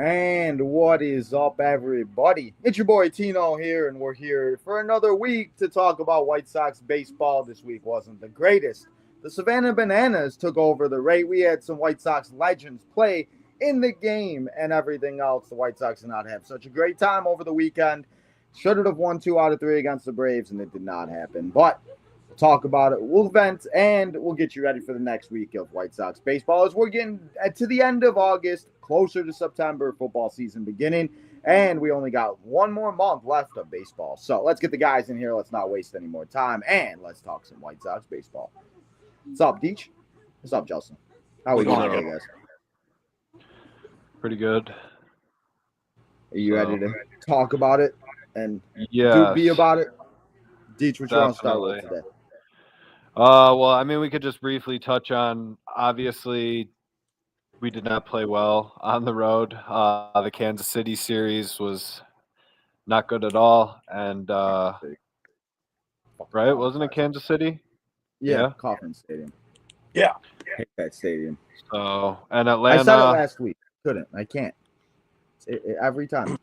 And what is up, everybody? It's your boy Tino here, and we're here for another week to talk about White Sox baseball. This week wasn't the greatest. The Savannah Bananas took over the rate. We had some White Sox legends play in the game and everything else. The White Sox did not have such a great time over the weekend. Should have won 2 out of 3 against the Braves, and it did not happen. But we'll talk about it. We'll vent, and we'll get you ready for the next week of White Sox baseball as we're getting to the end of August, closer to September, football season beginning, and we only got one more month left of baseball. So let's get the guys in here. Let's not waste any more time, and let's talk some White Sox baseball. What's up, Deech? What's up, Justin? How are we doing today, guys? Pretty good. Are you ready to talk about it and Yeah, be about it? Deech, what you want to start definitely. with today? Well, I mean, we could just briefly touch on, obviously, we did not play well on the road. The Kansas City series was not good at all. And, right, wasn't it Kansas City? Yeah, Kauffman Stadium. Yeah. I hate that stadium. So, and Atlanta. I said it last week. Couldn't. I can't. Every time.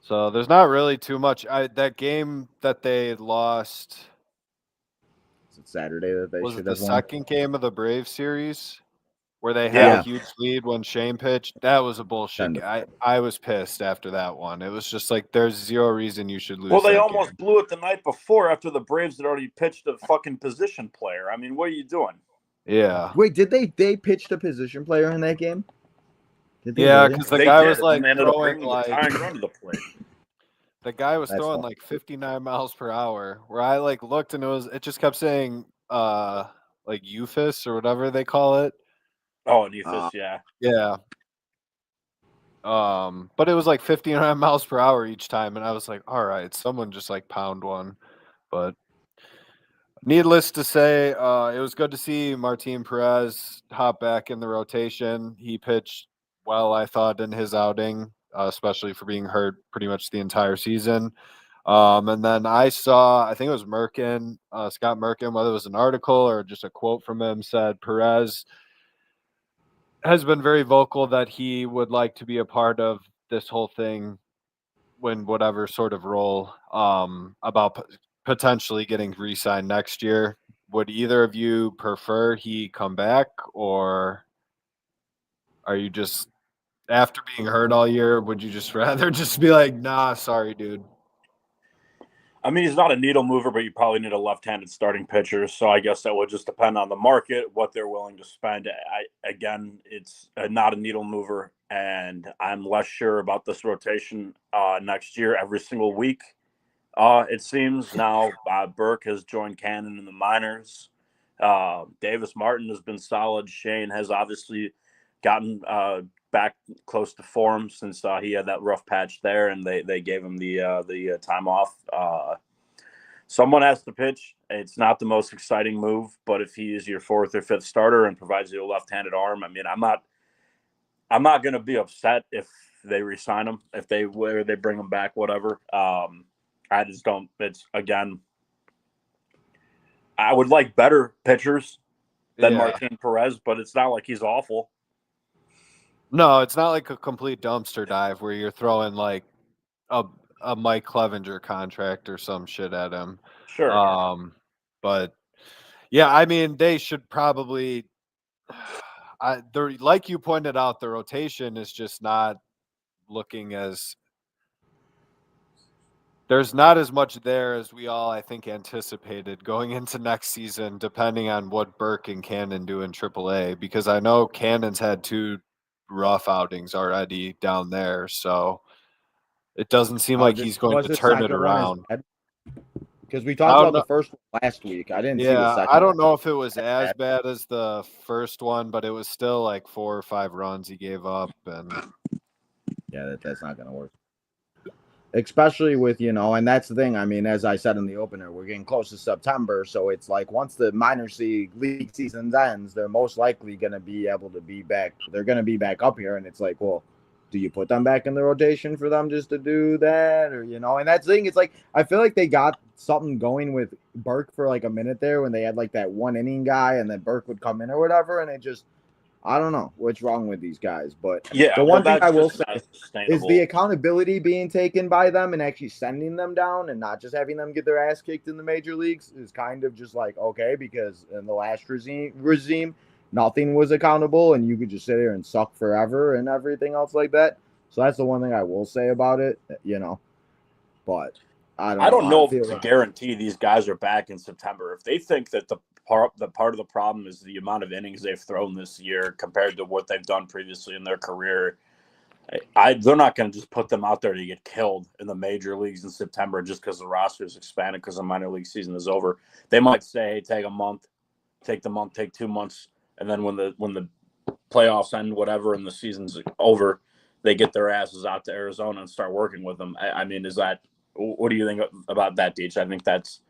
So there's not really too much. That game that they lost. Was it Saturday that they Was should it the have won? second game of the Braves series where they had a huge lead when Shane pitched? That was a bullshit. I was pissed after that one. It was just like there's zero reason you should lose. Well, they that almost game. blew it the night before after the Braves had already pitched a fucking position player. I mean, what are you doing? Yeah. Wait, did they pitch a position player in that game? Yeah, because the guy was like throwing like run to the plate. The guy was throwing like 59 miles per hour. Where I like looked and it just kept saying like Euphis or whatever they call it. Oh, an Euphis, yeah. Yeah. But it was like 59 miles per hour each time, and I was like, all right, someone just like pound one. But needless to say, it was good to see Martin Perez hop back in the rotation. He pitched well, I thought, in his outing, especially for being hurt pretty much the entire season. And then I think it was Merkin, Scott Merkin, whether it was an article or just a quote from him, said Perez has been very vocal that he would like to be a part of this whole thing when whatever sort of role about potentially getting re-signed next year. Would either of you prefer he come back, or are you just, after being hurt all year, would you just rather just be like, nah, sorry, dude? I mean, he's not a needle mover, but you probably need a left-handed starting pitcher. So I guess that would just depend on the market, what they're willing to spend. It's not a needle mover, and I'm less sure about this rotation next year every single week. It seems now Burke has joined Cannon in the minors. Davis Martin has been solid. Shane has obviously gotten back close to form since he had that rough patch there, and they gave him the time off. Someone has to pitch. It's not the most exciting move, but if he is your fourth or fifth starter and provides you a left-handed arm, I mean, I'm not going to be upset if they re-sign him, if they bring him back, whatever. I just don't. It's, again, I would like better pitchers than Martin Perez, but it's not like he's awful. No, it's not like a complete dumpster dive where you're throwing like a Mike Clevenger contract or some shit at him. Sure. But yeah, I mean, they should probably. Like you pointed out, the rotation is just not looking as. There's not as much there as we all, I think, anticipated going into next season, depending on what Burke and Cannon do in AAA, because I know Cannon's had 2 rough outings already down there, so it doesn't seem like he's going to turn it around. Because we talked about the first one last week. I didn't see the second one. I don't know if it was as bad as the first one, but it was still like 4 or 5 runs he gave up. And yeah, that's not going to work. Especially with, and that's the thing. I mean, as I said in the opener, we're getting close to September. So it's like once the minor league season ends, they're most likely going to be able to be back. They're going to be back up here. And it's like, well, do you put them back in the rotation for them just to do that? Or, and that's the thing. It's like, I feel like they got something going with Burke for like a minute there when they had like that 1 inning guy and then Burke would come in or whatever. And it just, I don't know what's wrong with these guys, but Yeah, the well, one thing I that's will just say not is sustainable. the accountability being taken by them and actually sending them down and not just having them get their ass kicked in the major leagues is kind of just like okay, because in the last regime nothing was accountable and you could just sit here and suck forever and everything else like that. So that's the one thing I will say about it, But I don't I know. don't I know if feel it's a like guarantee these guys are back in September. If they think that the part of the problem is the amount of innings they've thrown this year compared to what they've done previously in their career, they're not going to just put them out there to get killed in the major leagues in September just because the roster is expanded because the minor league season is over. They might say, hey, take a month, take 2 months, and then when the playoffs end, whatever, and the season's over, they get their asses out to Arizona and start working with them. I mean, what do you think about that, Deech? I think that's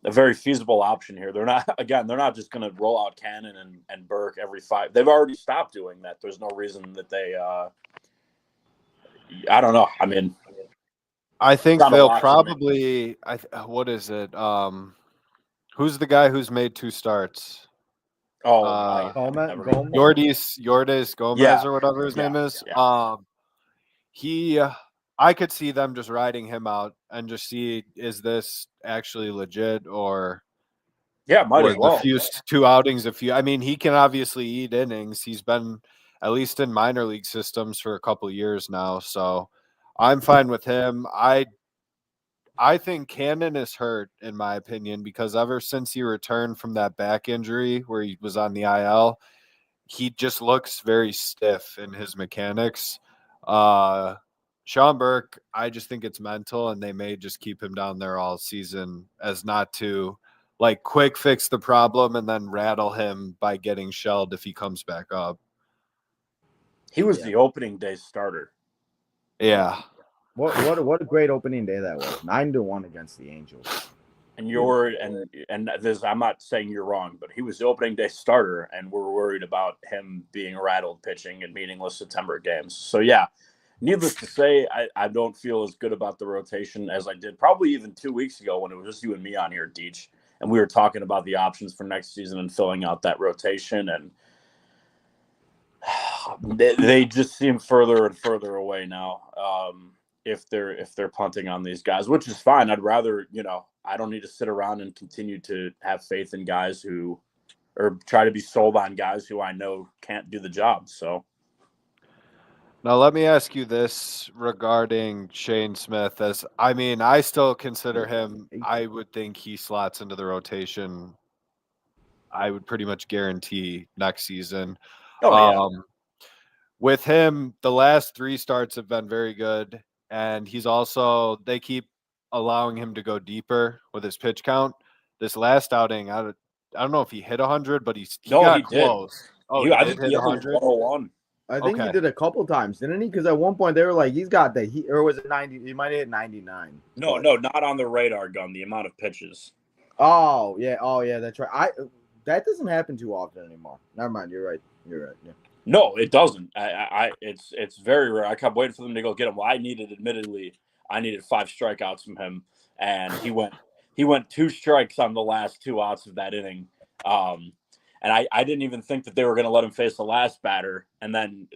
a very feasible option here. They're not just going to roll out Cannon and Burke every 5. They've already stopped doing that. There's no reason that they. I don't know. I mean, I think not a they'll lot for me. probably. What is it? Who's the guy who's made 2 starts? Oh, Gomez, never mind. Gomez. Yordes Gomez Yeah, or whatever his name is. yeah. He, I could see them just riding him out and just see is this actually legit or Yeah, might as was the well. few 2 outings a few. I mean, he can obviously eat innings. He's been at least in minor league systems for a couple of years now, so I'm fine with him. I think Cannon is hurt, in my opinion, because ever since he returned from that back injury where he was on the IL, he just looks very stiff in his mechanics. Sean Burke, I just think it's mental, and they may just keep him down there all season as not to like quick fix the problem and then rattle him by getting shelled if he comes back up. He was the opening day starter. Yeah. What a great opening day that was. 9-1 against the Angels. And this, I'm not saying you're wrong, but he was the opening day starter, and we're worried about him being rattled pitching in meaningless September games. So yeah, needless to say, I don't feel as good about the rotation as I did probably even 2 weeks ago when it was just you and me on here, Deech, and we were talking about the options for next season and filling out that rotation, and they just seem further and further away now. If they're punting on these guys, which is fine. I'd rather, I don't need to sit around and continue to have faith in guys who, or try to be sold on guys who I know can't do the job. So Now let me ask you this regarding Shane Smith. I still consider him. I would think he slots into the rotation. I would pretty much guarantee next season. With him, the last 3 starts have been very good, and they keep allowing him to go deeper with his pitch count. This last outing, I don't know if he hit 100, but he got close. Oh, he I did think he hit hit 100. 101. I think he Okay. did a couple times, didn't he? Because at one point they were like, he's got the or was it 90? He might have hit 99. No, not on the radar gun. The amount of pitches. Oh yeah, that's right. That doesn't happen too often anymore. Never mind. You're right. Yeah. No, it doesn't. It's very rare. I kept waiting for them to go get him. Well, admittedly, I needed 5 strikeouts from him, and he went 2 strikes on the last 2 outs of that inning. And I didn't even think that they were going to let him face the last batter. And then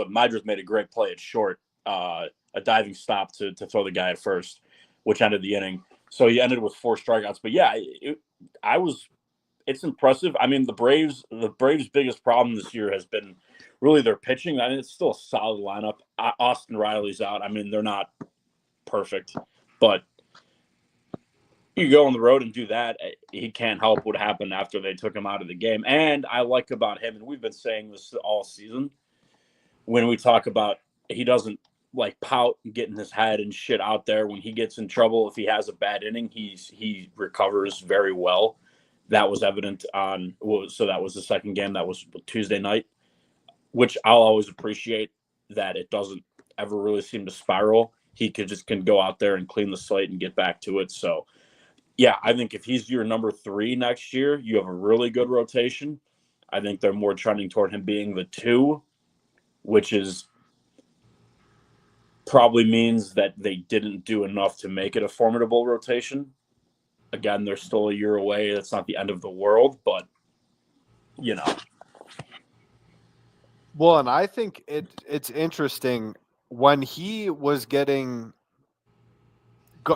Madras made a great play at short, a diving stop to throw the guy at first, which ended the inning. So he ended with 4 strikeouts. But yeah, it's impressive. I mean, the Braves' biggest problem this year has been really their pitching. I mean, it's still a solid lineup. Austin Riley's out. I mean, they're not perfect, but you go on the road and do that. He can't help what happened after they took him out of the game. And I like about him, and we've been saying this all season, when we talk about he doesn't like pout and get in his head and shit out there. When he gets in trouble, if he has a bad inning, he recovers very well. That was evident so that was the second game. That was Tuesday night, which I'll always appreciate, that it doesn't ever really seem to spiral. He can go out there and clean the slate and get back to it. So yeah, I think if he's your number 3 next year, you have a really good rotation. I think they're more trending toward him being the 2, which is probably means that they didn't do enough to make it a formidable rotation. Again, they're still a year away. That's not the end of the world, but Well, and I think it's interesting when he was getting.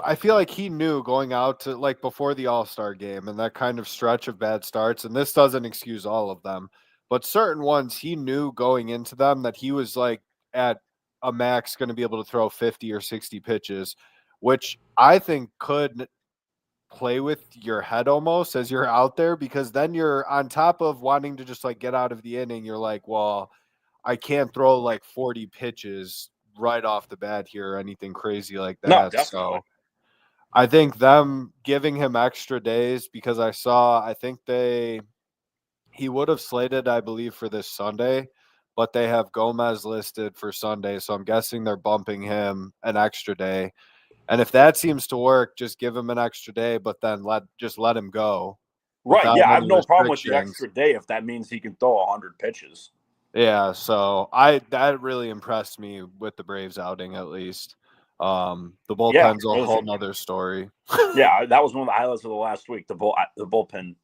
I feel like he knew going out to like before the All-Star game and that kind of stretch of bad starts, and this doesn't excuse all of them, but certain ones he knew going into them that he was like at a max going to be able to throw 50 or 60 pitches, which I think could play with your head almost as you're out there, because then you're on top of wanting to just like get out of the inning. You're like, well, I can't throw like 40 pitches right off the bat here or anything crazy like No, that. definitely. So I think them giving him extra days, because I think he would have slated, I believe, for this Sunday, but they have Gomez listed for Sunday. So I'm guessing they're bumping him an extra day. And if that seems to work, just give him an extra day, but then let him go Right. without Yeah, I have any no problem with the restrictions. extra day if that means he can throw 100 pitches. Yeah, so that really impressed me with the Braves outing, at least. The bullpen's a whole nother story. Yeah, that was one of the highlights of the last week. The bullpen.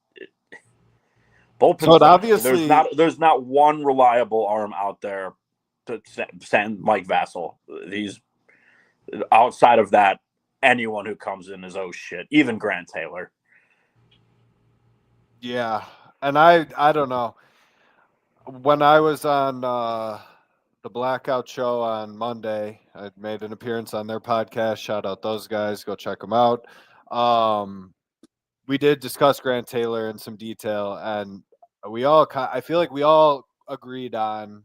Bullpen. So obviously, there's not one reliable arm out there to send Mike Vassell. He's outside of that. Anyone who comes in is oh shit. Even Grant Taylor. yeah, and I don't know. When I was on the Blackout Show on Monday, I made an appearance on their podcast. Shout out those guys. Go check them out. We did discuss Grant Taylor in some detail, and I feel like we all agreed on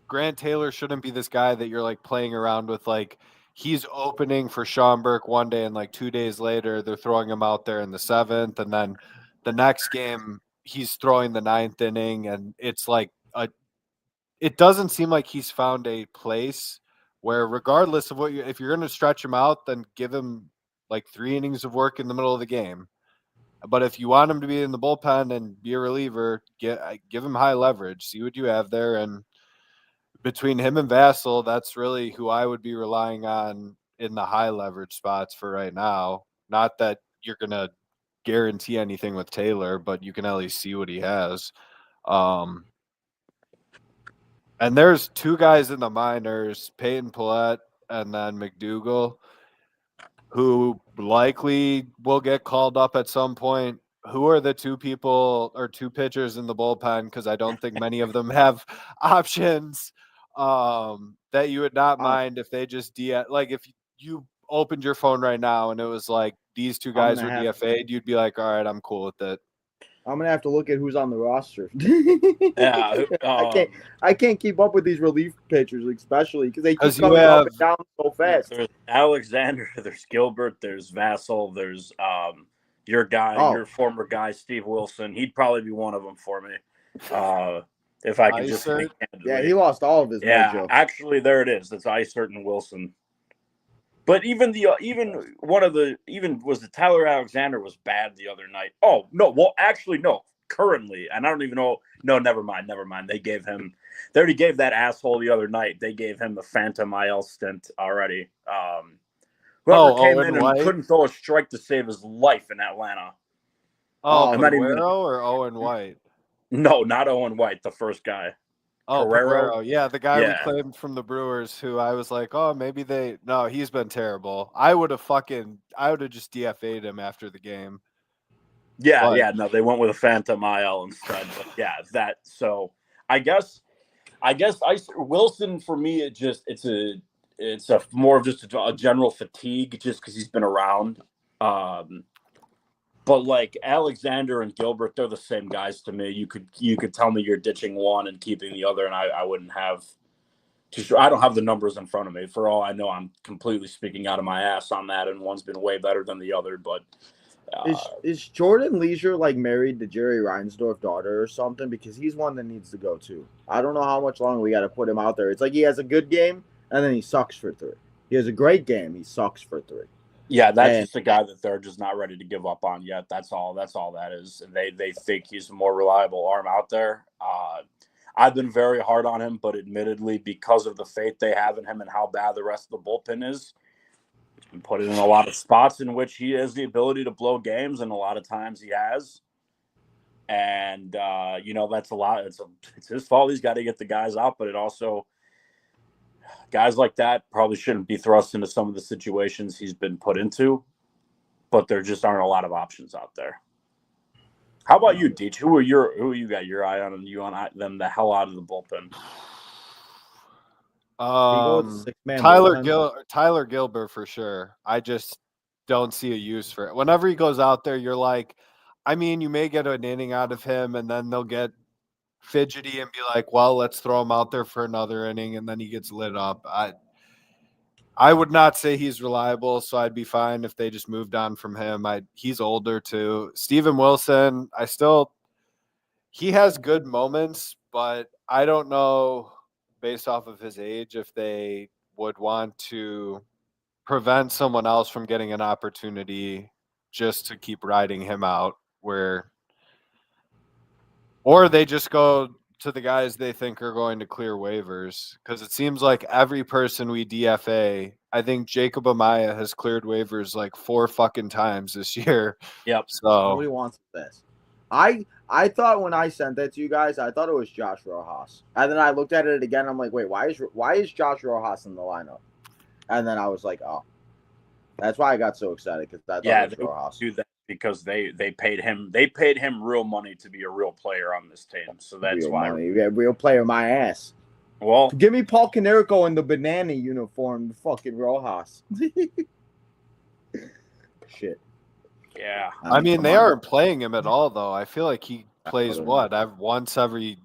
Grant Taylor shouldn't be this guy that you're like playing around with. Like, he's opening for Sean Burke one day, and like 2 days later, they're throwing him out there in the 7th, and then the next game he's throwing the 9th inning, and it's like it doesn't seem like he's found a place where, regardless of if you're going to stretch him out, then give him like 3 innings of work in the middle of the game. But if you want him to be in the bullpen and be a reliever, give him high leverage. See what you have there, and between him and Vassell, that's really who I would be relying on in the high leverage spots for right now. Not that you're going to guarantee anything with Taylor, but you can at least see what he has. And there's 2 guys in the minors, Peyton Pallette and then McDougal, who likely will get called up at some point. Who are the 2 people or 2 pitchers in the bullpen? Because I don't think many of them have options that you would not mind if they just like if you opened your phone right now and it was like these 2 guys were DFA'd, you'd be like, all right, I'm cool with it. I'm gonna have to look at who's on the roster. Yeah, I can't keep up with these relief pitchers, especially because they keep coming up and down so fast. There's Alexander, there's Gilbert, there's Vassell, there's your your former guy, Steve Wilson. He'd probably be one of them for me. If I could just think candidly. Yeah, he lost all of his mojo. Actually, there it is. That's Isert and Wilson. But even was the Tyler Alexander was bad the other night. Oh no, well actually no, currently, and I don't even know. No, never mind. They already gave that asshole the other night. They gave him the Phantom IL stint already. Whoever came in and couldn't throw a strike to save his life in Atlanta. Guerrero or Owen White? No, not Owen White, the first guy. Oh, Guerrero. Yeah, the guy we claimed from the Brewers, who I was like, oh, maybe he's been terrible. I would have just DFA'd him after the game. Yeah, no, they went with a Phantom IL instead. But so I guess Wilson for me, it's a more of just a general fatigue just because he's been around. But like Alexander and Gilbert, they're the same guys to me. You could tell me you're ditching one and keeping the other, and I wouldn't have too sure. I don't have the numbers in front of me. For all I know, I'm completely speaking out of my ass on that, and one's been way better than the other. But is Jordan Leisure like married to Jerry Reinsdorf daughter or something? Because he's one that needs to go too. I don't know how much longer we got to put him out there. It's like he has a good game and then he sucks for 3. He has a great game, he sucks for 3. Yeah, that's just a guy that they're just not ready to give up on yet. That's all that is. And they think he's a more reliable arm out there. I've been very hard on him, but admittedly, because of the faith they have in him and how bad the rest of the bullpen is, he's been put in a lot of spots in which he has the ability to blow games, and a lot of times he has. And that's a lot. It's his fault. He's got to get the guys out, but it also guys like that probably shouldn't be thrust into some of the situations he's been put into. But there just aren't a lot of options out there. How about you, Deech? Who you got your eye on, and you want them the hell out of the bullpen? Tyler Gilbert for sure. I just don't see a use for it. Whenever he goes out there, you're like, I mean, you may get an inning out of him, and then they'll get fidgety and be like, well, let's throw him out there for another inning, and then he gets lit up. I would not say he's reliable, so I'd be fine if they just moved on from him. He's older too. Steven Wilson, he has good moments, but I don't know based off of his age if they would want to prevent someone else from getting an opportunity just to keep riding him out, or they just go to the guys they think are going to clear waivers, because it seems like every person we DFA, I think Jacob Amaya has cleared waivers like 4 fucking times this year. Yep. So nobody wants this. I thought when I sent that to you guys, I thought it was Josh Rojas, and then I looked at it again. I'm like, wait, why is Josh Rojas in the lineup? And then I was like, oh, that's why I got so excited, because I thought it was Rojas. Do that because they paid him real money to be a real player on this team. So that's real why money. You got real player my ass. Well, give me Paul Canerico in the banana uniform, fucking Rojas. Shit. Yeah. I mean, they aren't playing him at all, though. I feel like he plays once every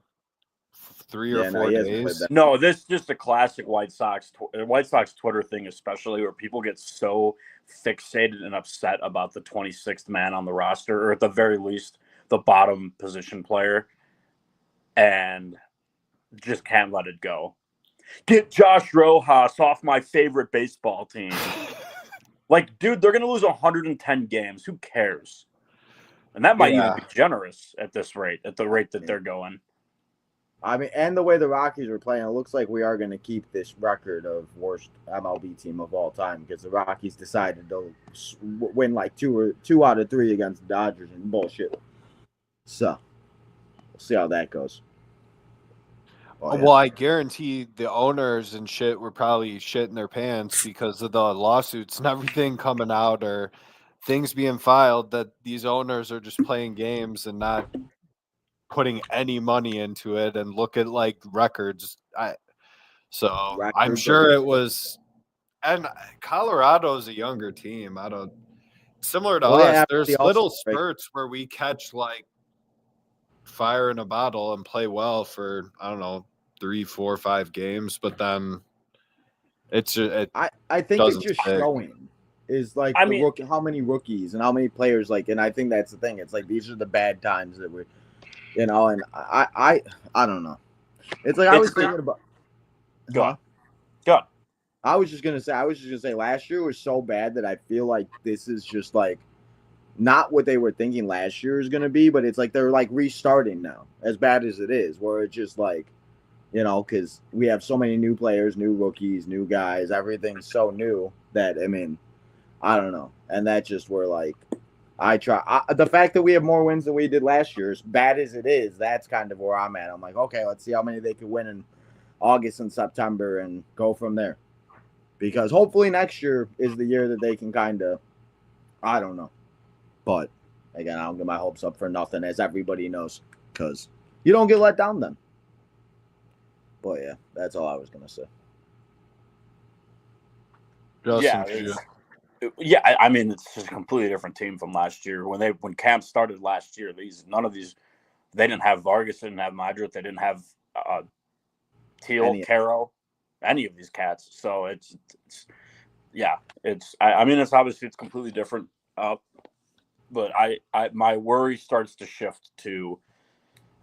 3 or 4 days. No, this is just a classic White Sox Twitter thing, especially where people get so fixated and upset about the 26th man on the roster, or at the very least, the bottom position player, and just can't let it go. Get Josh Rojas off my favorite baseball team. Like, dude, they're going to lose 110 games. Who cares? And that might even be generous at the rate that they're going. I mean, and the way the Rockies are playing, it looks like we are going to keep this record of worst MLB team of all time, because the Rockies decided to win like 2 out of 3 against the Dodgers and bullshit. So, we'll see how that goes. Well, I guarantee the owners and shit were probably shitting their pants because of the lawsuits and everything coming out, or things being filed, that these owners are just playing games and not putting any money into it, and look at like records. I'm sure it was, and Colorado's a younger team. Similar to us, there's little spurts where we catch like fire in a bottle and play well for, I don't know, 3, 4, 5 games, but then I think it's just showing is like how many rookies and how many players, like, and I think that's the thing. It's like these are the bad times that we're, and I don't know. It's like I was thinking about. Go on. I was just gonna say last year was so bad that I feel like this is just like not what they were thinking last year is gonna be, but it's like they're like restarting now, as bad as it is, where it's just like, because we have so many new players, new rookies, new guys, everything's so new that, I mean, I don't know. And that's just where, like, the fact that we have more wins than we did last year, as bad as it is, that's kind of where I'm at. I'm like, okay, let's see how many they could win in August and September and go from there. Because hopefully next year is the year that they can kind of, I don't know. But, again, I don't get my hopes up for nothing, as everybody knows, because you don't get let down then. But, yeah, that's all I was going to say. Yeah, I mean, it's just a completely different team from last year. When camp started last year, none of these, they didn't have Vargas, they didn't have Madrid, they didn't have Teal, Caro, any of these cats. So it's obviously it's completely different. But my worry starts to shift to,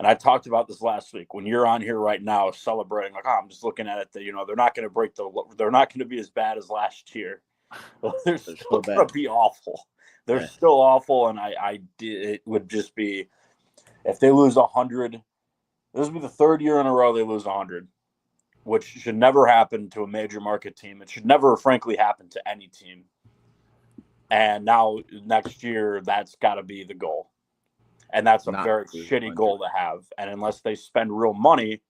and I talked about this last week, when you're on here right now celebrating, like, I'm just looking at it that, they're not going to be as bad as last year. They're still going to be awful. They're still awful. And it would just be, if they lose 100, this would be the 3rd year in a row they lose 100, which should never happen to a major market team. It should never, frankly, happen to any team. And now next year, that's got to be the goal. And that's a Not very lose shitty 100. goal to have. And unless they spend real money,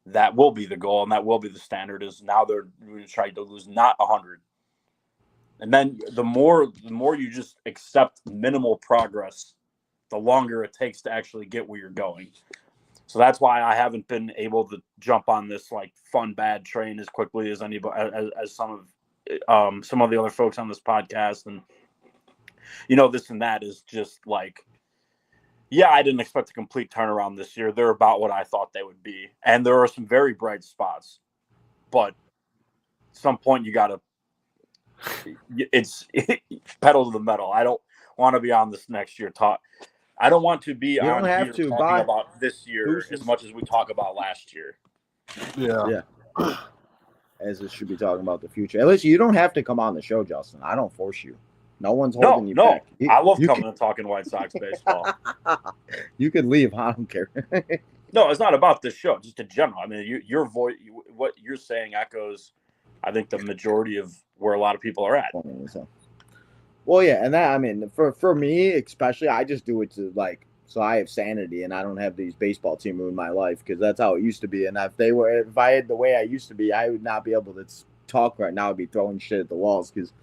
that will be the goal, and that will be the standard. Is now they're trying to lose not 100. And then the more you just accept minimal progress, the longer it takes to actually get where you're going. So that's why I haven't been able to jump on this like fun bad train as quickly as anybody as some of the other folks on this podcast. And this and that is just like, yeah, I didn't expect a complete turnaround this year. They're about what I thought they would be, and there are some very bright spots, but at some point you got to it's pedal to the metal. I don't want to be on this next year talk. I don't want to be You on don't have here to talking buy about this year boosters. as much as we talk about last year. Yeah. As it should be talking about the future. At least you don't have to come on the show, Justin. I don't force you. No one's holding you back. I love coming and talking White Sox baseball. You could leave. I don't care. No, it's not about this show. Just in general. I mean, your voice, what you're saying echoes, I think, the majority of where a lot of people are at. Well, yeah, and that, I mean, for me especially, I just do it to like, so I have sanity and I don't have these baseball team ruin my life, because that's how it used to be. And if I had the way I used to be, I would not be able to talk right now. I'd be throwing shit at the walls, because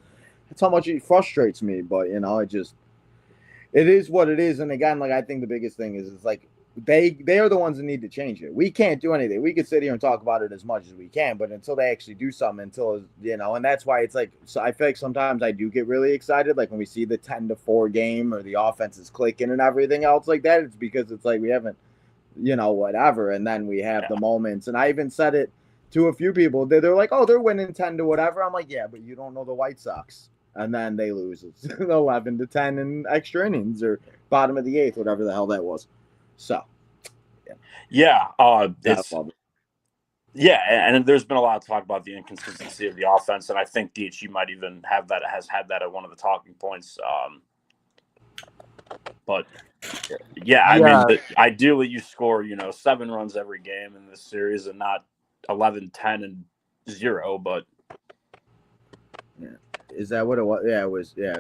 that's how much it frustrates me. But it is what it is. And again, like, I think the biggest thing is like they are the ones that need to change it. We can't do anything. We could sit here and talk about it as much as we can, but until they actually do something, and that's why it's like, so I feel like sometimes I do get really excited, like when we see the 10-4 game or the offense is clicking and everything else like that. It's because it's like we haven't, whatever, and then we have the moments. And I even said it to a few people. They're like, oh, they're winning 10 to whatever. I'm like, yeah, but you don't know the White Sox. And then they lose 11-10 in extra innings or bottom of the 8th, whatever the hell that was. So, and there's been a lot of talk about the inconsistency of the offense, and I think Deech, you might even has had that at one of the talking points. But I mean, ideally you score 7 runs every game in this series, and not 11, 10, and 0. But is that what it was? Yeah, it was. Yeah,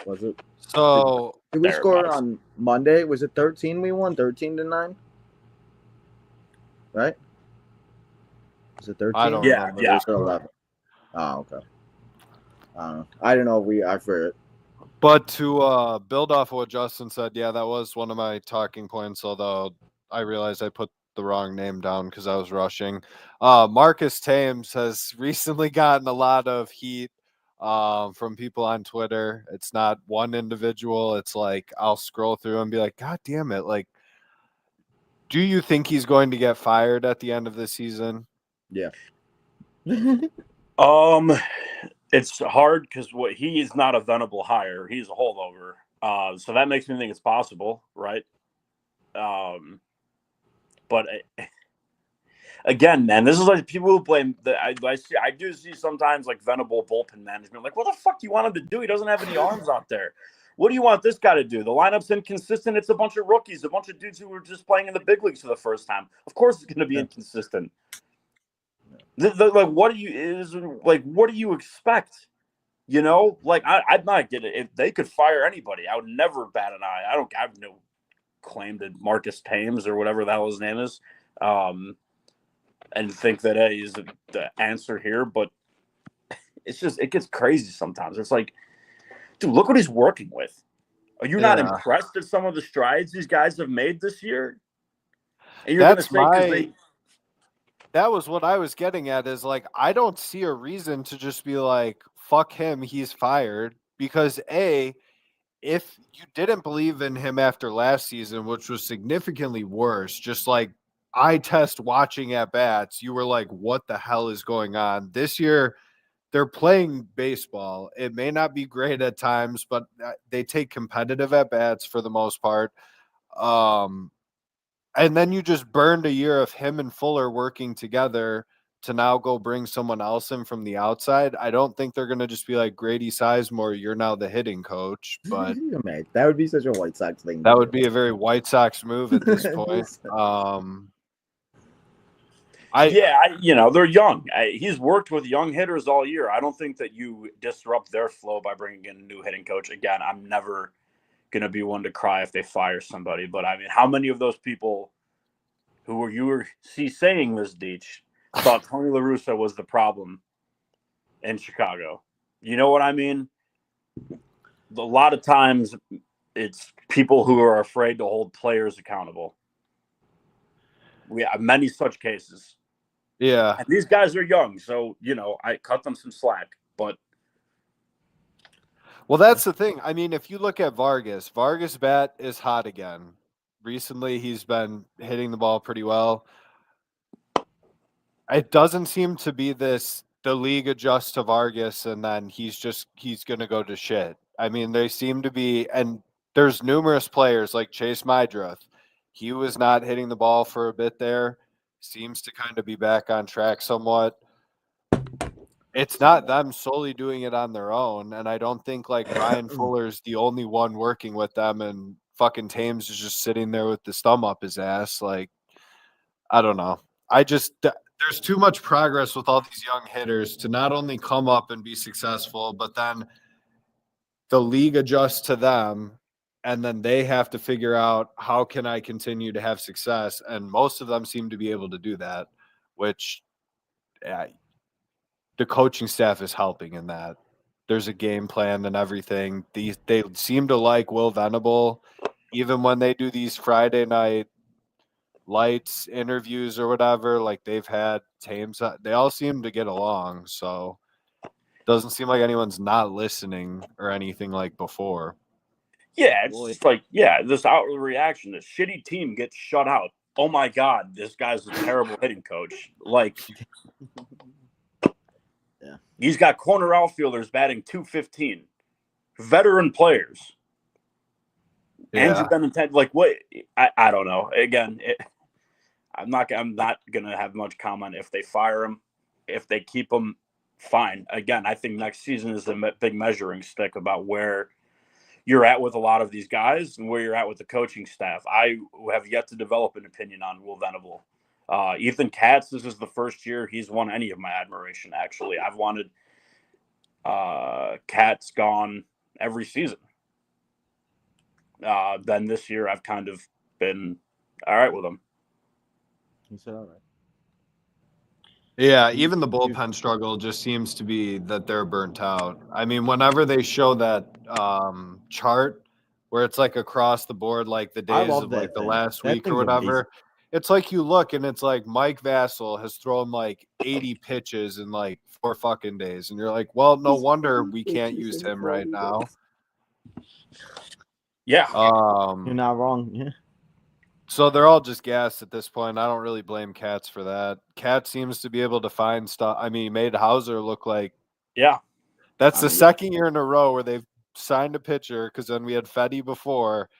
was it? So did we score on Monday? Was it 13? We won 13-9. Right? Was it 13? I don't remember. Yeah. 11. Oh, okay. I don't know if I forget. But to build off what Justin said, yeah, that was one of my talking points, although I realized I put the wrong name down because I was rushing. Marcus Thames has recently gotten a lot of heat from people on Twitter. It's not one individual. It's like I'll scroll through and be like, God damn it. Like, do you think he's going to get fired at the end of the season? Yeah. It's hard because he is not a Venable hire. He's a holdover. So that makes me think it's possible, right? But again, man, this is like people who blame I do see sometimes like Venable bullpen management. Like, what the fuck do you want him to do? He doesn't have any arms out there. What do you want this guy to do? The lineup's inconsistent. It's a bunch of rookies, a bunch of dudes who were just playing in the big leagues for the first time. Of course, it's going to be inconsistent. Like, what do you expect? Like I'd not get it if they could fire anybody. I would never bat an eye. I have no claim to Marcus Thames or whatever the hell his name is, and think that he's the answer here. But it's just, it gets crazy sometimes. It's like, dude, look what he's working with. Are you not impressed at some of the strides these guys have made this year? And you're going to say that was what I was getting at, is like, I don't see a reason to just be like, fuck him, he's fired. Because if you didn't believe in him after last season, which was significantly worse, just like eye test watching at bats, you were like, what the hell is going on? This year, they're playing baseball. It may not be great at times, but they take competitive at bats for the most part. And then you just burned a year of him and Fuller working together to now go bring someone else in from the outside. I don't think they're going to just be like, Grady Sizemore, you're now the hitting coach. But that would be such a White Sox thing. That would be a very White Sox move at this point. They're young. He's worked with young hitters all year. I don't think that you disrupt their flow by bringing in a new hitting coach. Again, I'm never going to be one to cry if they fire somebody. But, I mean, how many of those people who you were saying this, Deech, thought Tony La Russa was the problem in Chicago? You know what I mean? A lot of times it's people who are afraid to hold players accountable. We have many such cases. Yeah. And these guys are young, so, I cut them some slack. But well, that's the thing. I mean, if you look at Vargas bat is hot again. Recently, he's been hitting the ball pretty well. It doesn't seem to be the league adjusts to Vargas and then he's going to go to shit. I mean, they seem to be, and there's numerous players like Chase Mydruth. He was not hitting the ball for a bit there. Seems to kind of be back on track somewhat. It's not them solely doing it on their own. And I don't think like Ryan Fuller's the only one working with them and fucking Thames is just sitting there with his thumb up his ass. Like, I don't know. There's too much progress with all these young hitters to not only come up and be successful, but then the league adjusts to them and then they have to figure out how can I continue to have success. And most of them seem to be able to do that, which the coaching staff is helping in that. There's a game plan and everything. They seem to like Will Venable, even when they do these Friday night lights interviews or whatever, like they've had Thames, they all seem to get along. So doesn't seem like anyone's not listening or anything like before. Yeah, it's just like, this outward reaction. This shitty team gets shut out. Oh my God, this guy's a terrible hitting coach. Like, he's got corner outfielders batting .215, veteran players. Andrew Benintendi, like what? I don't know. Again, I'm not gonna have much comment if they fire him. If they keep him, fine. Again, I think next season is a big measuring stick about where you're at with a lot of these guys and where you're at with the coaching staff. I have yet to develop an opinion on Will Venable. Ethan Katz, this is the first year he's won any of my admiration, actually. I've wanted Katz gone every season. Then this year I've kind of been all right with him. He said all right. Yeah, even the bullpen struggle just seems to be that they're burnt out. I mean, whenever they show that chart where it's like across the board, like the days of like the last week or whatever, it's like you look and it's like Mike Vassell has thrown like 80 pitches in like 4 fucking days. And you're like, well, no wonder we can't use him right now. Yeah. You're not wrong. Yeah. So they're all just gassed at this point. I don't really blame Katz for that. Katz seems to be able to find stuff. I mean, he made Hauser look like that's the second year in a row where they've signed a pitcher because then we had Fetty before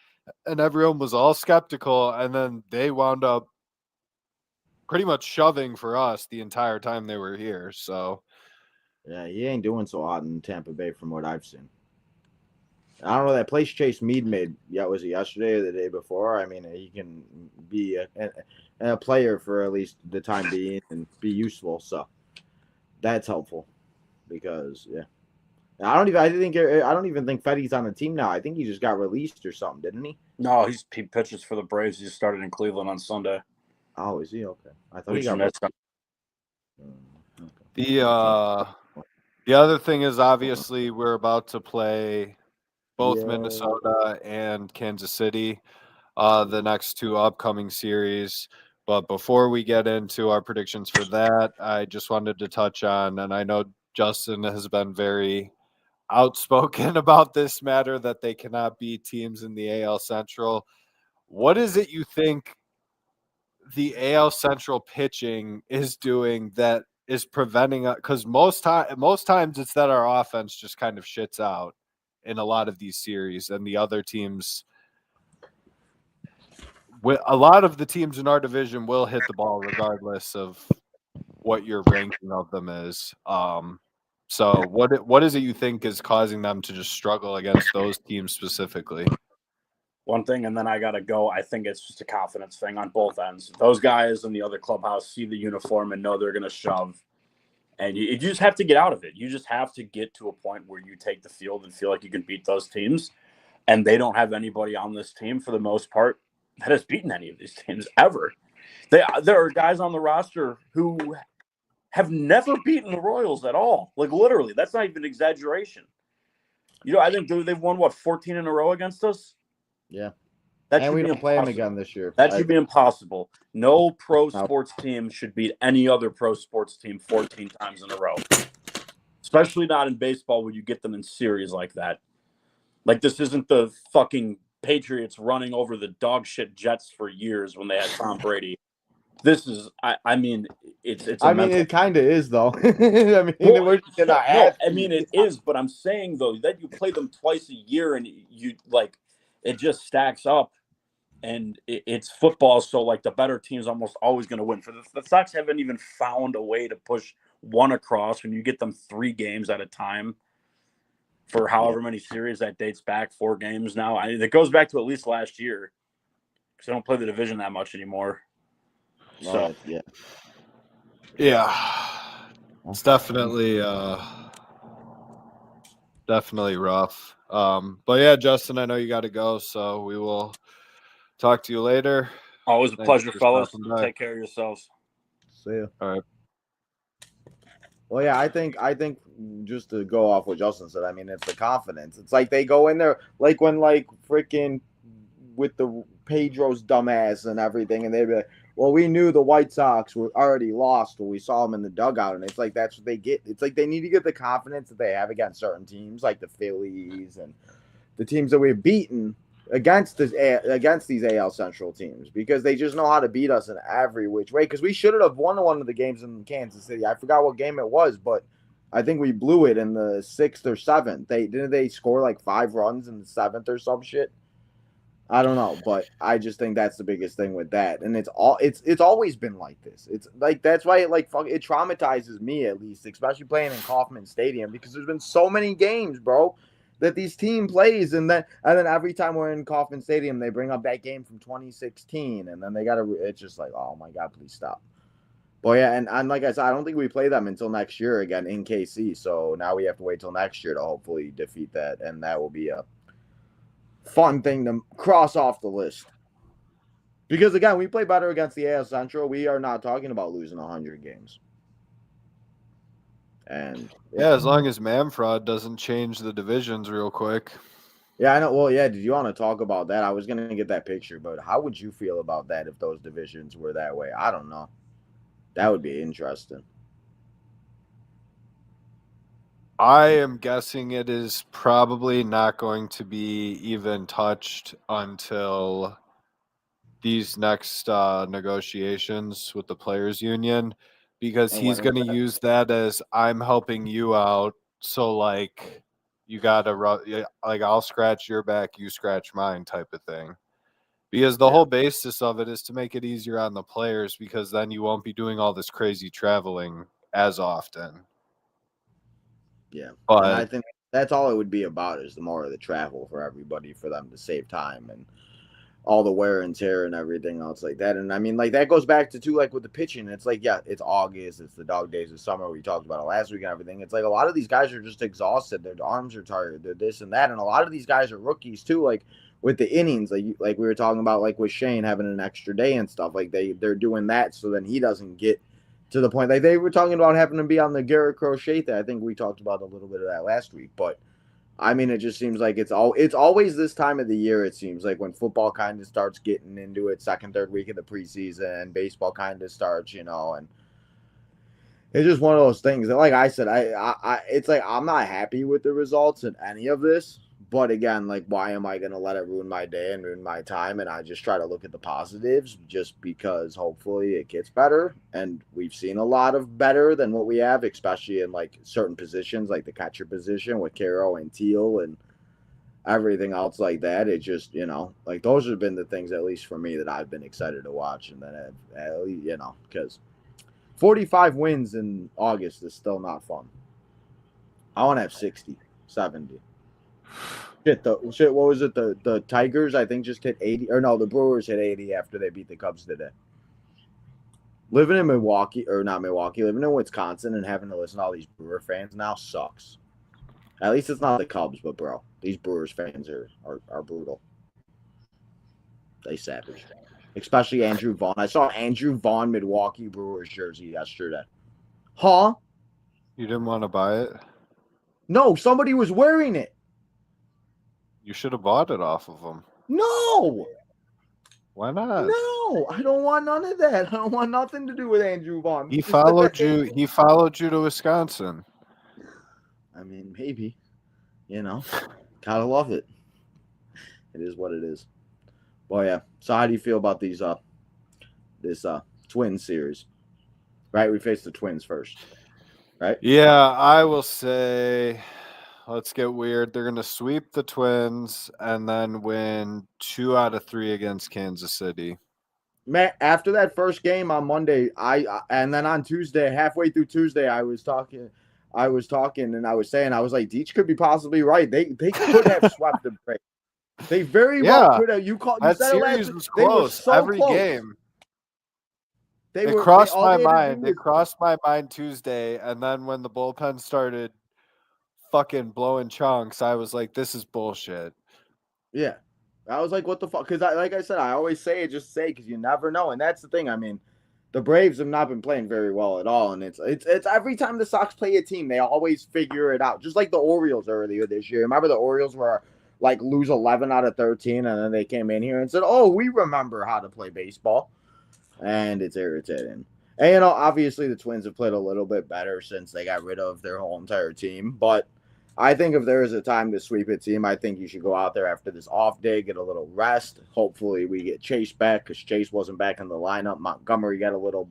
and everyone was all skeptical and then they wound up pretty much shoving for us the entire time they were here. So yeah, he ain't doing so hot in Tampa Bay from what I've seen. I don't know that place Chase Meade made. Yeah, was it yesterday or the day before? I mean, he can be a player for at least the time being and be useful. So that's helpful because I don't even think Fetty's on the team now. I think he just got released or something, didn't he? No, he pitches for the Braves. He just started in Cleveland on Sunday. Oh, is he? Okay. I thought he got released. The other thing is obviously we're about to play both Minnesota and Kansas City, the next 2 upcoming series. But before we get into our predictions for that, I just wanted to touch on, and I know Justin has been very outspoken about this matter, that they cannot beat teams in the AL Central. What is it you think the AL Central pitching is doing that is preventing us? Because most times it's that our offense just kind of shits out in a lot of these series, and the other teams, a lot of the teams in our division will hit the ball regardless of what your ranking of them is. So what is it you think is causing them to just struggle against those teams specifically? One thing, and then I got to go. I think it's just a confidence thing on both ends. Those guys in the other clubhouse see the uniform and know they're going to shove. And you just have to get out of it. You just have to get to a point where you take the field and feel like you can beat those teams. and they don't have anybody on this team for the most part that has beaten any of these teams ever. There are guys on the roster who have never beaten the Royals at all. Like, literally, that's not even exaggeration. I think they've won, 14 in a row against us? Yeah. That And should we be don't play them impossible. again this year. That should be impossible. No pro No. sports team should beat any other pro sports team 14 times in a row. Especially not in baseball where you get them in series like that. Like, this isn't the fucking Patriots running over the dog shit Jets for years when they had Tom Brady. This is, I mean, it's. I mean, it kind of is though. I mean, we're gonna no, I mean it is, but I'm saying though that you play them twice a year and you like, it just stacks up, and it's football. So like the better team's almost always going to win. For the Sox haven't even found a way to push one across when you get them 3 games at a time. For however many series that dates back, 4 games now. It goes back to at least last year because they don't play the division that much anymore. So yeah, it's definitely rough. But yeah, Justin, I know you got to go, so we will talk to you later. Always a pleasure, fellas. By. Take care of yourselves. See ya. All right. Well, yeah, I think just to go off what Justin said, I mean, it's the confidence. It's like they go in there like when freaking with the Pedro's dumbass and everything, and they'd be like, well, we knew the White Sox were already lost when we saw them in the dugout, and it's like that's what they get. It's like they need to get the confidence that they have against certain teams, like the Phillies and the teams that we've beaten against these AL Central teams, because they just know how to beat us in every which way. Because we should have won one of the games in Kansas City. I forgot what game it was, but I think we blew it in the 6th or 7th. They score like 5 runs in the 7th or some shit. I don't know, but I just think that's the biggest thing with that, and it's always been like this. It's like that's why it traumatizes me, at least, especially playing in Kauffman Stadium, because there's been so many games, bro, that these team plays, and then every time we're in Kauffman Stadium, they bring up that game from 2016, and then it's just like, oh my god, please stop. But yeah, and like I said, I don't think we play them until next year again in KC, so now we have to wait till next year to hopefully defeat that, and that will be a fun thing to cross off the list. Because again, we play better against the AL Central. We are not talking about losing 100 games. And yeah, as long as Manfred doesn't change the divisions real quick. Yeah, I know. Well, yeah, did you want to talk about that? I was going to get that picture, but how would you feel about that if those divisions were that way? I don't know. That would be interesting. I am guessing it is probably not going to be even touched until these next negotiations with the players union, because he's going to use that as I'm helping you out. So like you got to like I'll scratch your back, you scratch mine type of thing. Because the whole basis of it is to make it easier on the players, because then you won't be doing all this crazy traveling as often. Yeah. But and I think that's all it would be about, is the more of the travel for everybody, for them to save time and all the wear and tear and everything else like that. And I mean, like, that goes back to, too, like with the pitching. It's like, yeah, it's August. It's the dog days of summer. We talked about it last week and everything. It's like a lot of these guys are just exhausted. Their arms are tired. They're this and that. And a lot of these guys are rookies, too, like with the innings. Like we were talking about, like with Shane having an extra day and stuff. Like they're doing that so then he doesn't get to the point. Like they were talking about having to be on the Garrett Crochet thing. I think we talked about a little bit of that last week. But I mean, it just seems like it's always this time of the year, it seems like, when football kind of starts getting into its second, third week of the preseason, and baseball kind of starts, and it's just one of those things that, like I said, it's like I'm not happy with the results in any of this. But again, like, why am I going to let it ruin my day and ruin my time? And I just try to look at the positives, just because hopefully it gets better. And we've seen a lot of better than what we have, especially in like certain positions, like the catcher position with Caro and Teal and everything else like that. It just, like, those have been the things, at least for me, that I've been excited to watch. And then, because 45 wins in August is still not fun. I want to have 60, 70. What was it? The Tigers, I think, just hit 80. Or no, the Brewers hit 80 after they beat the Cubs today. Living in living in Wisconsin and having to listen to all these Brewer fans now sucks. At least it's not the Cubs, but bro, These Brewers fans are brutal. They savage. Especially Andrew Vaughn. I saw Andrew Vaughn Milwaukee Brewers jersey yesterday. Huh? You didn't want to buy it? No, somebody was wearing it. You should have bought it off of them. No. Why not? No, I don't want none of that. I don't want nothing to do with Andrew Vaughn. He followed you. He followed you to Wisconsin. I mean, maybe. Gotta love it. It is what it is. Well, yeah. So, how do you feel about this Twins series? Right, we faced the Twins first. Right. Yeah, I will say. Let's get weird. They're going to sweep the Twins and then win 2 out of 3 against Kansas City. Man, after that first game on Monday, and then on Tuesday, halfway through Tuesday, I was talking, and I was saying, I was like, Deech could be possibly right. They could have swept the break. They very well could have. You that said series was close. Every close. game. It crossed my mind. It crossed my mind Tuesday, and then when the bullpen started fucking blowing chunks, I was like, this is bullshit. Yeah. I was like, what the fuck? Because like I said, I always say it, just say, because you never know. And that's the thing. I mean, the Braves have not been playing very well at all. And it's every time the Sox play a team, they always figure it out. Just like the Orioles earlier this year. Remember the Orioles were like lose 11 out of 13, and then they came in here and said, oh, we remember how to play baseball. And it's irritating. And, obviously the Twins have played a little bit better since they got rid of their whole entire team. But I think if there is a time to sweep a team, I think you should go out there after this off day, get a little rest. Hopefully we get Chase back, because Chase wasn't back in the lineup. Montgomery got a little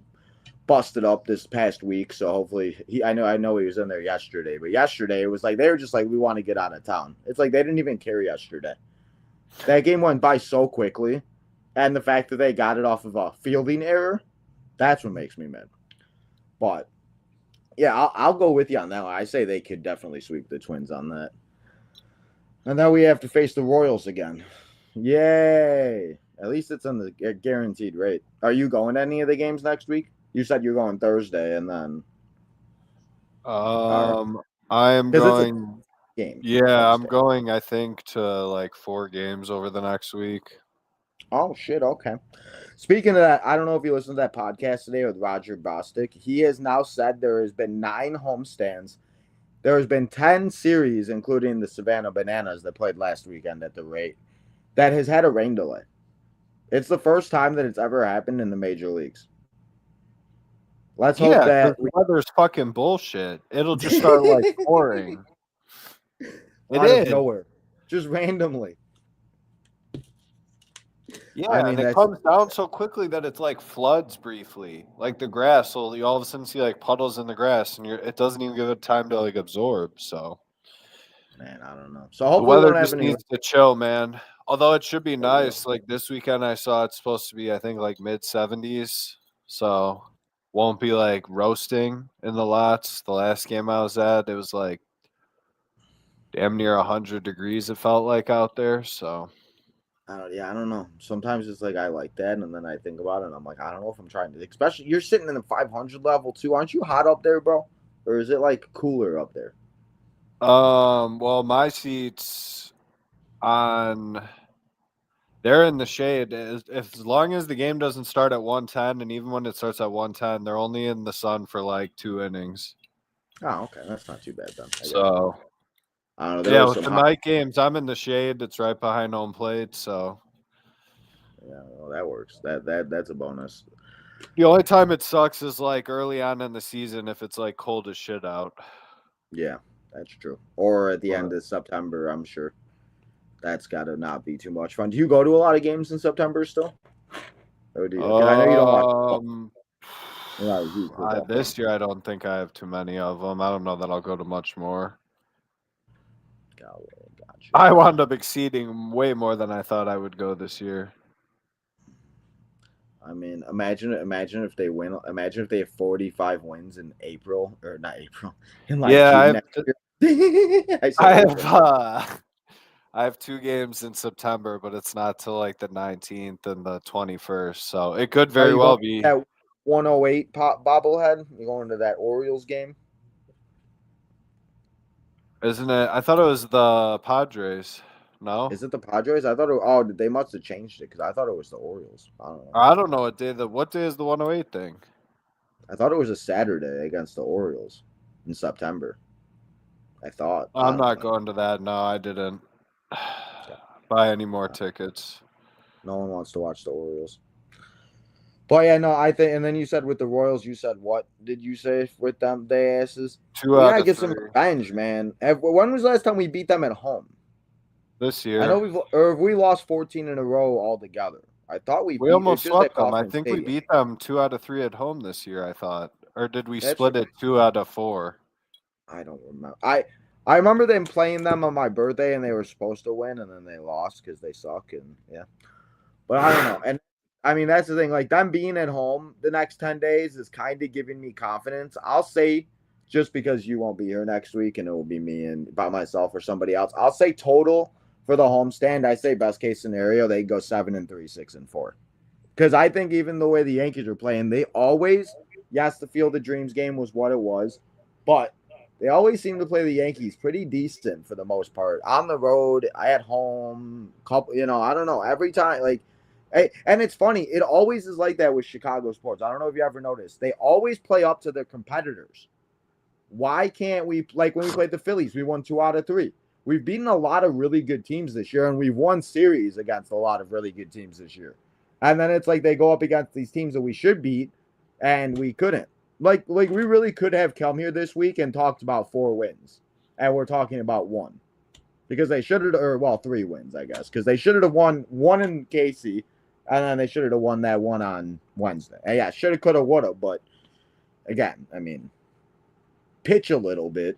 busted up this past week, so hopefully I know he was in there yesterday. But yesterday it was like they were just like, we want to get out of town. It's like they didn't even care yesterday. That game went by so quickly, and the fact that they got it off of a fielding error, that's what makes me mad. But yeah, I'll go with you on that one. I say they could definitely sweep the Twins on that. And now we have to face the Royals again. Yay! At least it's on the guaranteed rate. Are you going to any of the games next week? You said you're going Thursday, and then I am going. Game. Yeah, I'm going. I think to like 4 games over the next week. Oh shit! Okay. Speaking of that, I don't know if you listened to that podcast today with Roger Bostic. He has now said there has been 9 homestands. There has been 10 series, including the Savannah Bananas that played last weekend at the rate, that has had a rain delay. It's the first time that it's ever happened in the major leagues. Let's hope that the weather's fucking bullshit. It'll just start like pouring. Out of nowhere, just randomly. Yeah, I mean, and it comes down so quickly that it's like floods briefly. Like the grass, so you all of a sudden see like puddles in the grass, and it doesn't even give it time to like absorb. So, man, I don't know. So hopefully the weather just needs to chill, man. Although it should be nice. Like this weekend, I saw it's supposed to be, I think, like mid-70s. So won't be like roasting in the lots. The last game I was at, it was like damn near 100 degrees. It felt like out there. So. I don't know. Sometimes it's like I like that, and then I think about it, and I'm like, I don't know if I'm trying to. Especially you're sitting in the 500 level too. Aren't you hot up there, bro? Or is it like cooler up there? Well, my seats they're in the shade. As long as the game doesn't start at 1:10, and even when it starts at 1:10, they're only in the sun for like 2 innings. Oh, okay, that's not too bad then. So. I don't know. Yeah, with the night games, I'm in the shade. It's right behind home plate, so yeah, well, that works. That's a bonus. The only time it sucks is like early on in the season if it's like cold as shit out. Yeah, that's true. Or at the end of September, I'm sure. That's got to not be too much fun. Do you go to a lot of games in September still? Or do you? I know you don't watch. This year, I don't think I have too many of them. I don't know that I'll go to much more. Gotcha. I wound up exceeding way more than I thought I would go this year. I mean, imagine if they win. Imagine if they have 45 wins in April, or not April. In like I have 2 games in September, but it's not till like the 19th and the 21st. So it could very well be that 108 bobblehead. You going to that Orioles game? Isn't it? I thought it was the Padres. No, Is it the Padres? I thought they must have changed it because I thought it was the Orioles. I don't know. I don't know what day is the 108 thing. I thought it was a Saturday against the Orioles in September. I thought. I I'm don't not know. going to that. No, I didn't Yeah. buy any more tickets. No one wants to watch the Orioles. But yeah, no, I think. And then you said with the Royals, you said what did you say with them? They asses. Two We out gotta of get some three revenge, man. When was the last time we beat them at home? this I know year. we lost 14 in a row altogether. I thought we We beat it almost just at swept them. I Kauffman think we Stadium. beat them 2 out of 3 at home this year. I thought, or did we That's split it 2 out of 4? I don't remember. I remember them playing them on my birthday and they were supposed to win and then they lost because they suck and yeah. But I don't know. And I mean that's the thing. Like them being at home the next 10 days is kind of giving me confidence. I'll say just because you won't be here next week and it will be me and by myself or somebody else. I'll say total for the homestand. I say best case scenario they go 7-3, 6-4. Because I think even the way the Yankees are playing, they always, yes, the Field of Dreams game was what it was, but they always seem to play the Yankees pretty decent for the most part. On the road, at home, couple, I don't know. Every time, like, and it's funny, it always is like that with Chicago sports. I don't know if you ever noticed. They always play up to their competitors. Why can't we, like when we played the Phillies, we won 2 out of 3. We've beaten a lot of really good teams this year, and we've won series against a lot of really good teams this year. And then it's like they go up against these teams that we should beat, and we couldn't. Like we really could have come here this week and talked about 4 wins, and we're talking about 1 because they should have, or well, 3 wins, I guess, because they should have won 1 in Casey, and then they should have won that one on Wednesday. And yeah, should have, could have, would have, but again, I mean, pitch a little bit,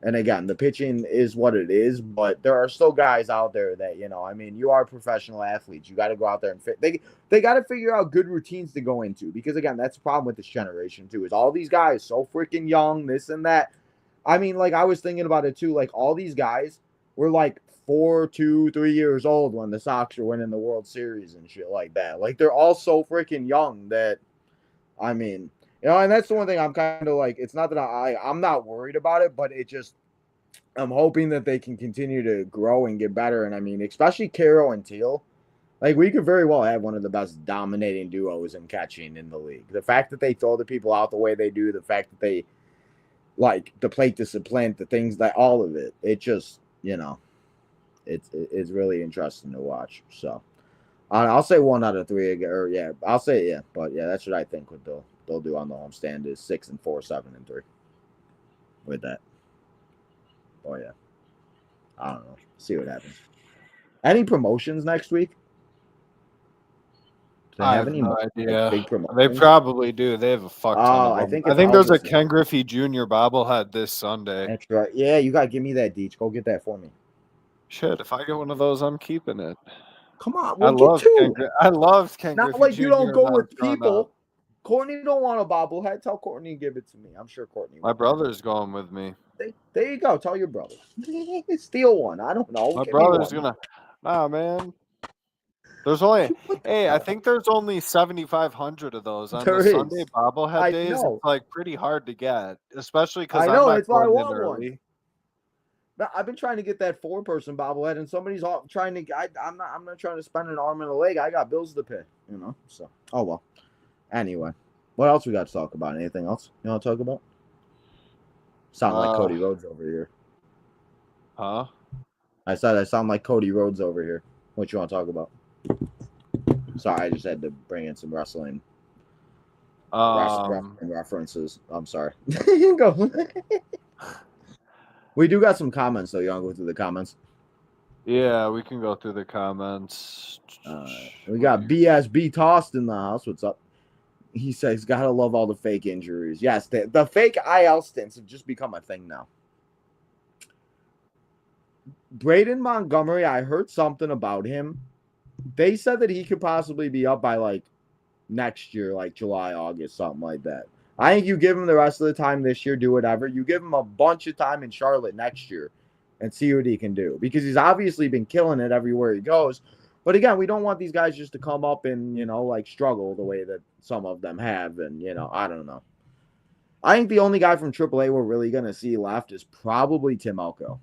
And again, the pitching is what it is, but there are still guys out there that, I mean, you are professional athletes. You got to go out there and fit. They got to figure out good routines to go into because, again, that's the problem with this generation, too, is all these guys so freaking young, this and that. I mean, like, I was thinking about it, too. Like, all these guys were, like, 4, 2, 3 years old when the Sox were winning the World Series and shit like that. Like, they're all so freaking young that, I mean, and that's the one thing I'm kind of like, it's not that I'm not worried about it, but it just, I'm hoping that they can continue to grow and get better. And I mean, especially Caro and Teal, like we could very well have one of the best dominating duos in catching in the league. The fact that they throw the people out the way they do, the fact that they like the plate discipline, the things that all of it, it just, it's really interesting to watch. So I'll say 1 out of 3, or yeah, I'll say yeah, but yeah, that's what I think what they'll do on the homestand is 6-4, 7-3 with that. Oh yeah, I don't know. See what happens. Any promotions next week? Do they I have have any no more, idea. big They promotions? probably do. They have a fuck ton of I them. think I it's think there's a August. Ken Griffey Jr. bobblehead this Sunday. That's right. Yeah, you gotta give me that, Deech. Go get that for me. Shit, if I get one of those, I'm keeping it. Come on, I we'll get love 2. I loved Ken Not Griffey like Jr. you don't go when I was with growing people. up. Courtney don't want a bobblehead. Tell Courtney to give it to me. I'm sure Courtney will. My brother's going with me. There you go. Tell your brother. Steal one. I don't know. My Give me brother's one. gonna. Nah, man. There's only. Hey, I think there's only 7,500 of those on There the is. Sunday bobblehead I days. know. It's like pretty hard to get, especially because I I'm know. not That's why I going in want one. early. I've been trying to get that 4-person bobblehead, and somebody's all trying to. I'm not trying to spend an arm and a leg. I got bills to pay, So, oh well. Anyway, what else we got to talk about? Anything else you want to talk about? Sound like Cody Rhodes over here. Huh? I said I sound like Cody Rhodes over here. What you want to talk about? Sorry, I just had to bring in some wrestling references. I'm sorry. Go. We do got some comments, though. You want to go through the comments? Yeah, we can go through the comments. We got BSB Tossed in the house. What's up? He says, gotta love all the fake injuries. Yes, the fake IL stints have just become a thing now. Braden Montgomery, I heard something about him. They said that he could possibly be up by like next year, like July, August, something like that. I think you give him the rest of the time this year, do whatever. You give him a bunch of time in Charlotte next year and see what he can do. Because he's obviously been killing it everywhere he goes. But again, we don't want these guys just to come up and, like struggle the way that some of them have. And, I don't know. I think the only guy from AAA we're really going to see left is probably Tim Elko.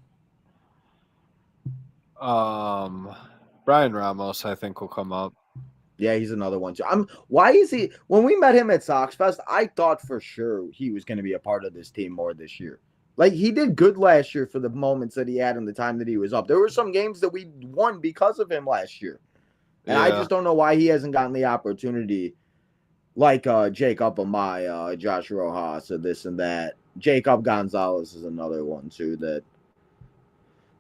Brian Ramos, I think, will come up. Yeah, he's another one too. Why is he? When we met him at Sox Fest, I thought for sure he was going to be a part of this team more this year. Like he did good last year for the moments that he had and the time that he was up. There were some games that we won because of him last year, and I just don't know why he hasn't gotten the opportunity. Like Jacob Amaya, Josh Rojas, or this and that. Jacob Gonzalez is another one too that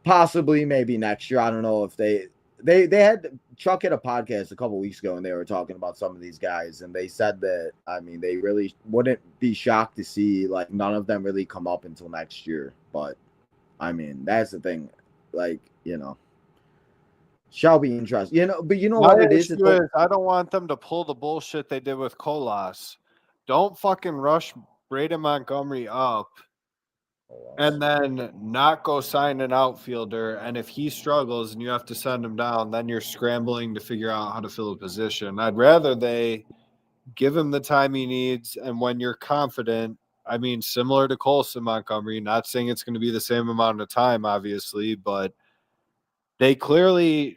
possibly maybe next year. I don't know if they had Chuck had a podcast a couple weeks ago and they were talking about some of these guys and they said that they really wouldn't be shocked to see like none of them really come up until next year. But that's the thing. Like, shall be interesting. But you know what it is? I don't want them to pull the bullshit they did with Colas. Don't fucking rush Braden Montgomery up and then not go sign an outfielder. And if he struggles and you have to send him down, then you're scrambling to figure out how to fill a position. I'd rather they give him the time he needs. And when you're confident, similar to Colson Montgomery, not saying it's going to be the same amount of time, obviously, but they clearly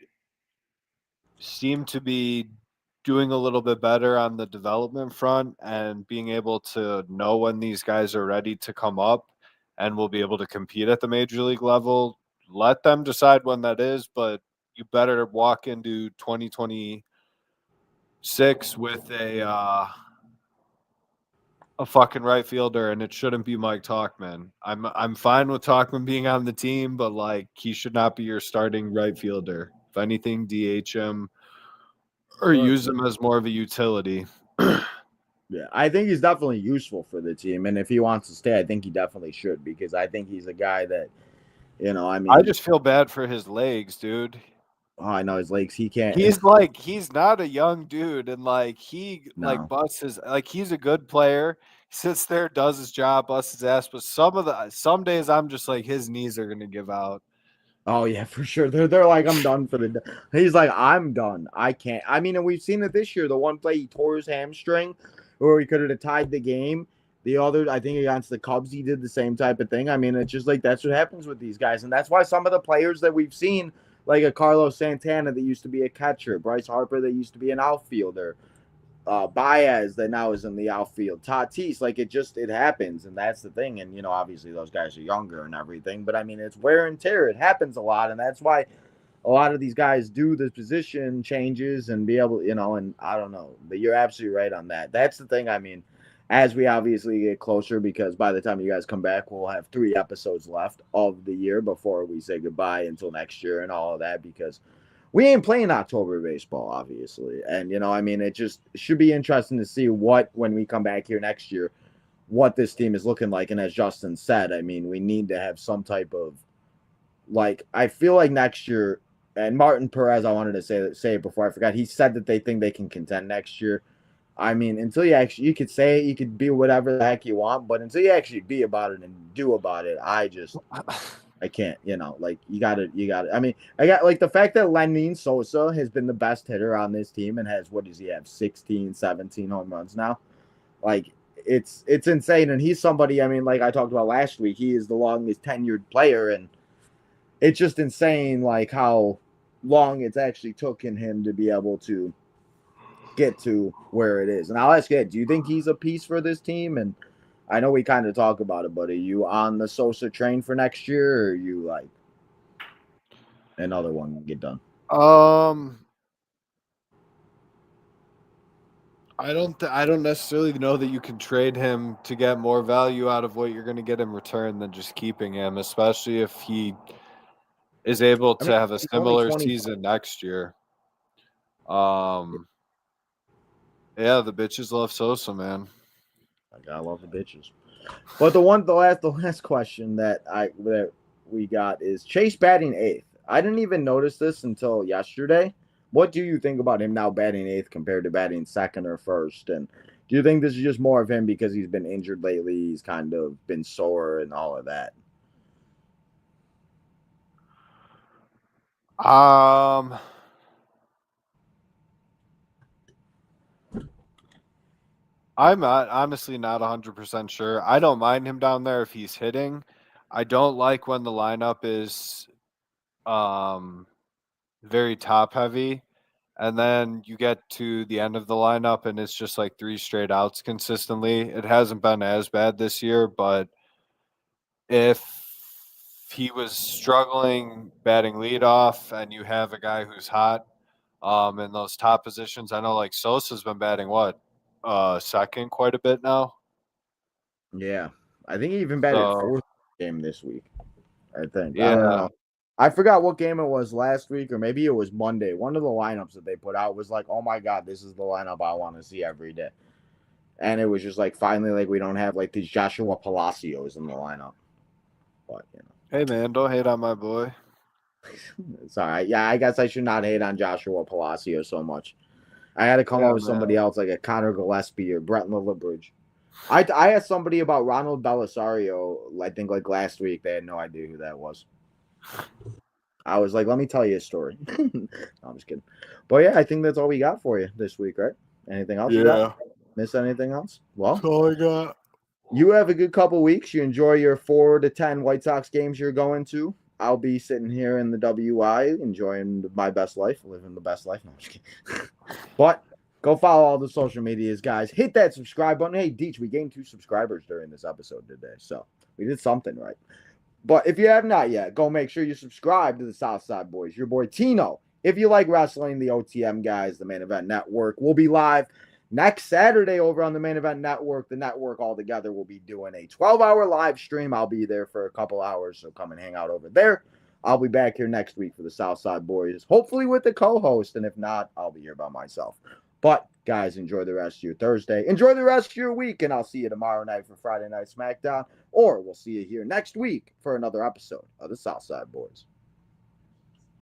seem to be doing a little bit better on the development front and being able to know when these guys are ready to come up and will be able to compete at the major league level. Let them decide when that is, but you better walk into 2026 with a fucking right fielder, and it shouldn't be Mike Tauchman. I'm fine with Tauchman being on the team, but like he should not be your starting right fielder. If anything, DH him or use him as more of a utility. Yeah, I think he's definitely useful for the team, and if he wants to stay, I think he definitely should because I think he's a guy that, I just feel bad for his legs, dude. Oh, I know his legs. He can't. He's not a young dude, and busts his he's a good player. He sits there, does his job, busts his ass. But some days I'm just like his knees are gonna give out. Oh yeah, for sure. They're like, I'm done for the day. He's like, I'm done. I can't. And we've seen it this year. The one play he tore his hamstring, or he could have tied the game. The other, I think against the Cubs, he did the same type of thing. It's just like that's what happens with these guys, and that's why some of the players that we've seen, like a Carlos Santana that used to be a catcher, Bryce Harper that used to be an outfielder, Baez that now is in the outfield, Tatis, it happens, and that's the thing. And obviously those guys are younger and everything, but it's wear and tear. It happens a lot, and that's why a lot of these guys do the position changes and be able, and I don't know, but you're absolutely right on that. That's the thing. As we obviously get closer, because by the time you guys come back, we'll have 3 episodes left of the year before we say goodbye until next year and all of that, because we ain't playing October baseball, obviously. And, it just should be interesting to see when we come back here next year, what this team is looking like. And as Justin said, we need to have some type of, I feel like next year, and Martin Perez, I wanted to say it before I forgot, he said that they think they can contend next year. Until you could say it, you could be whatever the heck you want, but until you actually be about it and do about it, I can't, you got it. I got the fact that Lenyn Sosa has been the best hitter on this team and has, what does he have, 16, 17 home runs now? It's insane. And he's somebody, like I talked about last week, he is the longest tenured player. And it's just insane, how long it's actually taken him to be able to get to where it is. And I'll ask you, do you think he's a piece for this team? And I know we kind of talk about it, but are you on the Sosa train for next year, or are you another one get done? I don't necessarily know that you can trade him to get more value out of what you're going to get in return than just keeping him, especially if he is able to have a similar season next year. Yeah, the bitches love Sosa, man. I love the bitches. But the last question that we got is Chase batting 8th. I didn't even notice this until yesterday. What do you think about him now batting 8th compared to batting 2nd or 1st? And do you think this is just more of him because he's been injured lately? He's kind of been sore and all of that. I'm not, honestly not 100% sure. I don't mind him down there if he's hitting. I don't like when the lineup is very top heavy, and then you get to the end of the lineup and it's just like 3 straight outs consistently. It hasn't been as bad this year, but if he was struggling batting leadoff and you have a guy who's hot in those top positions, I know like Sosa's been batting second quite a bit now. Yeah, I think he even batted So fourth game this week. I think. I don't yeah, know. I forgot what game it was last week, or maybe it was Monday. One of the lineups that they put out was like, "Oh my god, this is the lineup I want to see every day." And it was just like finally, like we don't have like these Joshua Palacios in the lineup. But hey man, don't hate on my boy. it's all right. Yeah, I guess I should not hate on Joshua Palacio so much. I had to come Yeah, up with somebody else like a Connor Gillespie or Brett Lillibridge. I asked somebody about Ronald Belisario, I think like last week. They had no idea who that was. I was like, let me tell you a story. No, I'm just kidding. But yeah, I think that's all we got for you this week, right? Anything else you got? Miss anything else? Well, That's all I got. you have a good couple weeks. You enjoy your 4 to 10 White Sox games you're going to. I'll be sitting here in the WI enjoying my best life, living the best life. No, I'm just kidding. But go follow all the social medias, guys. Hit that subscribe button. Hey, Deech, we gained 2 subscribers during this episode today, so we did something right. But if you have not yet, go make sure you subscribe to the Southside Boys. Your boy Tino. If you like wrestling, the OTM guys, the Main Event Network, will be live next Saturday over on the Main Event Network. The network altogether will be doing a 12-hour live stream. I'll be there for a couple hours, so come and hang out over there. I'll be back here next week for the Southside Boys, hopefully with the co-host, and if not, I'll be here by myself. But, guys, enjoy the rest of your Thursday. Enjoy the rest of your week, and I'll see you tomorrow night for Friday Night SmackDown, or we'll see you here next week for another episode of the Southside Boys.